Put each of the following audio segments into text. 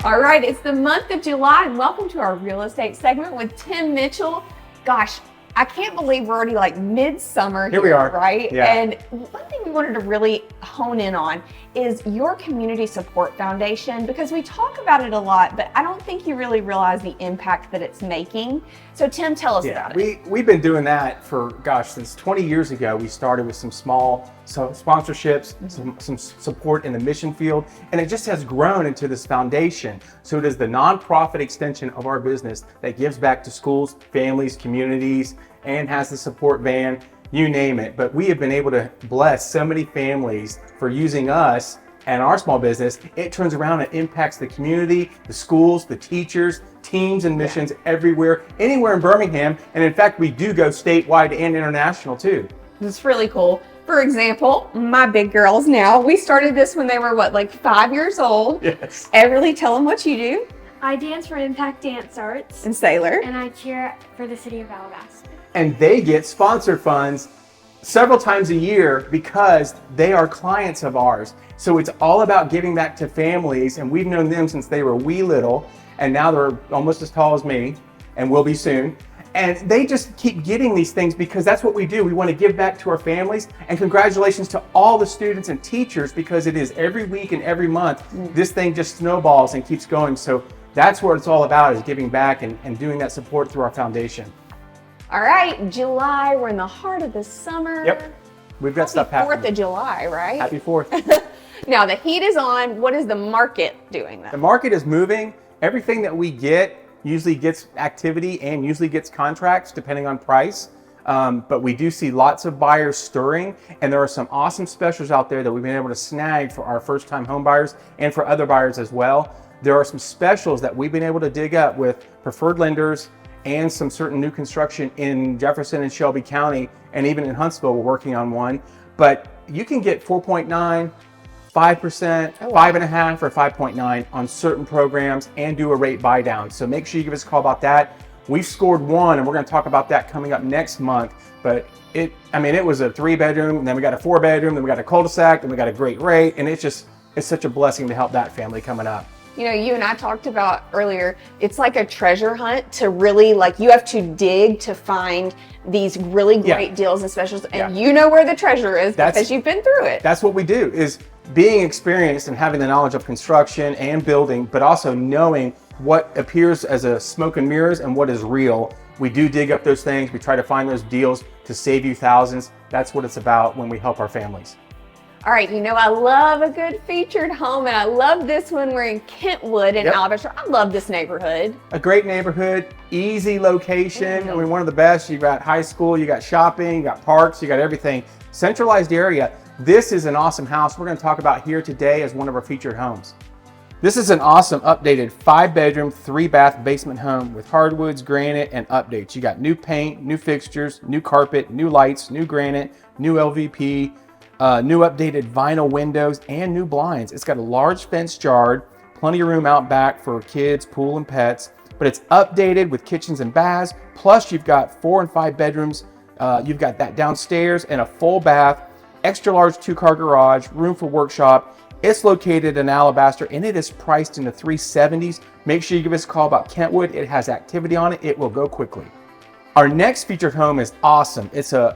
All right, it's the month of July, and welcome to our real estate segment with Tim Mitchell. Gosh, I can't believe we're already like midsummer Here we are, right? Yeah. And one thing we wanted to really hone in on is your community support foundation, because we talk about it a lot, but I don't think you really realize the impact that it's making. So Tim, tell us about it. We've been doing that for, since 20 years ago. We started with some small sponsorships, some support in the mission field, and it just has grown into this foundation. So it is the nonprofit extension of our business that gives back to schools, families, communities, and has the support van, you name it. But we have been able to bless so many families for using us and our small business. It turns around and impacts the community, the schools, the teachers, teams and missions everywhere, anywhere in Birmingham. And in fact, we do go statewide and international too. It's really cool. For example, my big girls now, we started this when they were like 5 years old. Yes. Everly, tell them what you do. I dance for Impact Dance Arts. And Sailor. And I cheer for the city of Alabaster. And they get sponsor funds several times a year because they are clients of ours. So it's all about giving back to families, and we've known them since they were wee little, and now they're almost as tall as me and will be soon. And they just keep getting these things because that's what we do. We want to give back to our families. And congratulations to all the students and teachers, because it is every week and every month, this thing just snowballs and keeps going. So that's what it's all about, is giving back and doing that support through our foundation. All right, July, we're in the heart of the summer. Yep, we've got stuff happening. 4th of July, right? Happy 4th. Now the heat is on. What is the market doing though? The market is moving. Everything that we get usually gets activity and usually gets contracts depending on price. But we do see lots of buyers stirring, and there are some awesome specials out there that we've been able to snag for our first-time home buyers and for other buyers as well. There are some specials that we've been able to dig up with preferred lenders and some certain new construction in Jefferson and Shelby County, and even in Huntsville, we're working on one. But you can get 4.9, 5%, 5.5, or 5.9 on certain programs and do a rate buy down. So make sure you give us a call about that. We've scored one, and we're going to talk about that coming up next month. But it was a 3-bedroom, then we got a 4-bedroom, then we got a cul-de-sac, then we got a great rate, and it's such a blessing to help that family coming up. You know, you and I talked about earlier, it's like a treasure hunt to really, you have to dig to find these really great deals and specials, and you know where the treasure is because you've been through it. That's what we do, is being experienced and having the knowledge of construction and building, but also knowing what appears as a smoke and mirrors and what is real. We do dig up those things. We try to find those deals to save you thousands. That's what it's about when we help our families. All right, you know, I love a good featured home, and I love this one. We're in Kentwood in Alabaster. I love this neighborhood. A great neighborhood, easy location. I mean, one of the best. You got high school, you got shopping, you got parks, you got everything. Centralized area. This is an awesome house we're going to talk about here today as one of our featured homes. This is an awesome updated 5-bedroom, 3-bath basement home with hardwoods, granite, and updates. You got new paint, new fixtures, new carpet, new lights, new granite, new LVP, new updated vinyl windows, and new blinds. It's got a large fenced yard, plenty of room out back for kids, pool, and pets, but it's updated with kitchens and baths. Plus you've got 4 and 5 bedrooms. You've got that downstairs and a full bath, extra large 2-car garage, room for workshop. It's located in Alabaster, and it is priced in the 370s. Make sure you give us a call about Kentwood. It has activity on it. It will go quickly. Our next featured home is awesome. It's a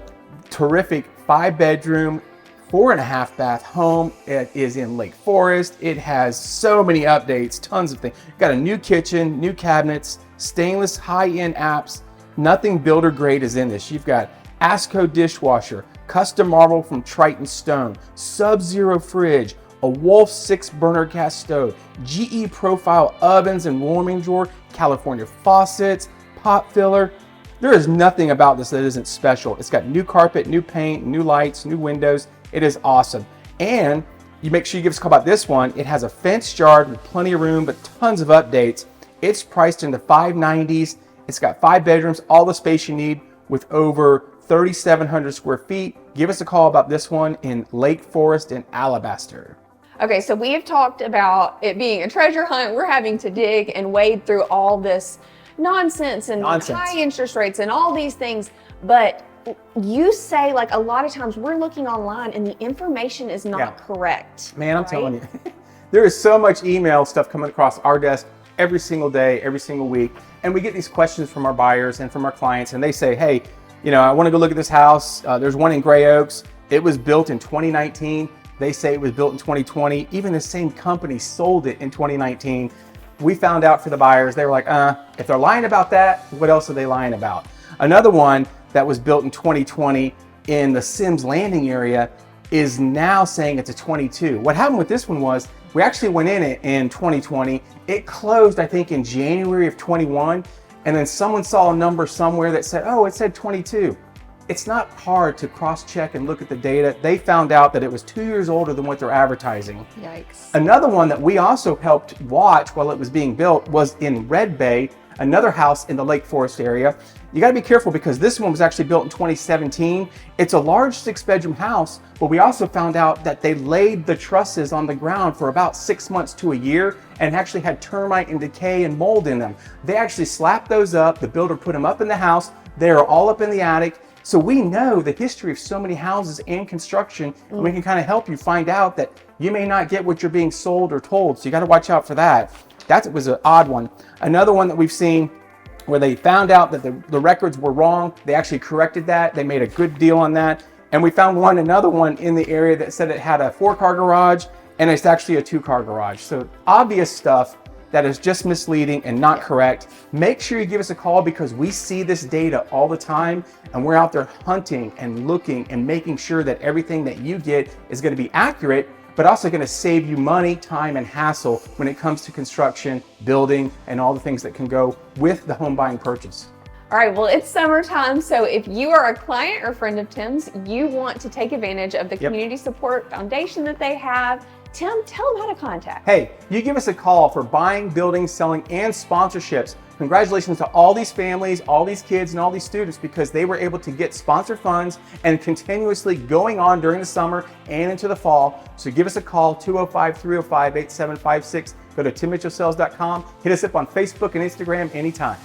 terrific 5-bedroom, 4.5 bath home. It is in Lake Forest. It has so many updates, tons of things. Got a new kitchen, new cabinets, stainless high-end apps. Nothing builder grade is in this. You've got Asco dishwasher, custom marble from Triton stone, Sub-Zero fridge, a Wolf 6-burner gas stove, GE profile ovens and warming drawer, California faucets, pot filler. There is nothing about this that isn't special. It's got new carpet, new paint, new lights, new windows. It is awesome. And you make sure you give us a call about this one. It has a fenced yard with plenty of room, but tons of updates. It's priced in the 590s. It's got 5 bedrooms, all the space you need, with over 3,700 square feet. Give us a call about this one in Lake Forest in Alabaster. Okay, so we have talked about it being a treasure hunt. We're having to dig and wade through all this nonsense and high interest rates and all these things. But you say, like, a lot of times we're looking online and the information is not correct. Man, I'm telling you. There is so much email stuff coming across our desk every single day, every single week. And we get these questions from our buyers and from our clients, and they say, hey, I want to go look at this house. There's one in Gray Oaks. It was built in 2019. They say it was built in 2020. Even the same company sold it in 2019. We found out for the buyers, they were like, if they're lying about that, what else are they lying about? Another one that was built in 2020 in the Sims Landing area is now saying it's a 22. What happened with this one was we actually went in it in 2020. It closed, I think, in January of 21. And then someone saw a number somewhere that said, oh, it said 22. It's not hard to cross-check and look at the data. They found out that it was 2 years older than what they're advertising. Yikes. Another one that we also helped watch while it was being built was in Red Bay, another house in the Lake Forest area. You gotta be careful because this one was actually built in 2017. It's a large 6-bedroom house, but we also found out that they laid the trusses on the ground for about 6 months to a year and actually had termite and decay and mold in them. They actually slapped those up. The builder put them up in the house. They are all up in the attic. So we know the history of so many houses and construction, and we can kind of help you find out that you may not get what you're being sold or told. So you got to watch out for that. That was an odd one. Another one that we've seen where they found out that the records were wrong. They actually corrected that. They made a good deal on that. And we found another one in the area that said it had a 4-car garage and it's actually a 2-car garage. So obvious stuff that is just misleading and not correct. Make sure you give us a call because we see this data all the time and we're out there hunting and looking and making sure that everything that you get is going to be accurate, but also going to save you money, time, and hassle when it comes to construction, building, and all the things that can go with the home buying purchase. All right, well, it's summertime, so if you are a client or friend of Tim's, you want to take advantage of the Community Support Foundation that they have. Tim, tell them how to contact. Hey, you give us a call for buying, building, selling, and sponsorships. Congratulations to all these families, all these kids, and all these students because they were able to get sponsor funds and continuously going on during the summer and into the fall. So give us a call, 205-305-8756. Go to timmitchellsales.com. Hit us up on Facebook and Instagram anytime.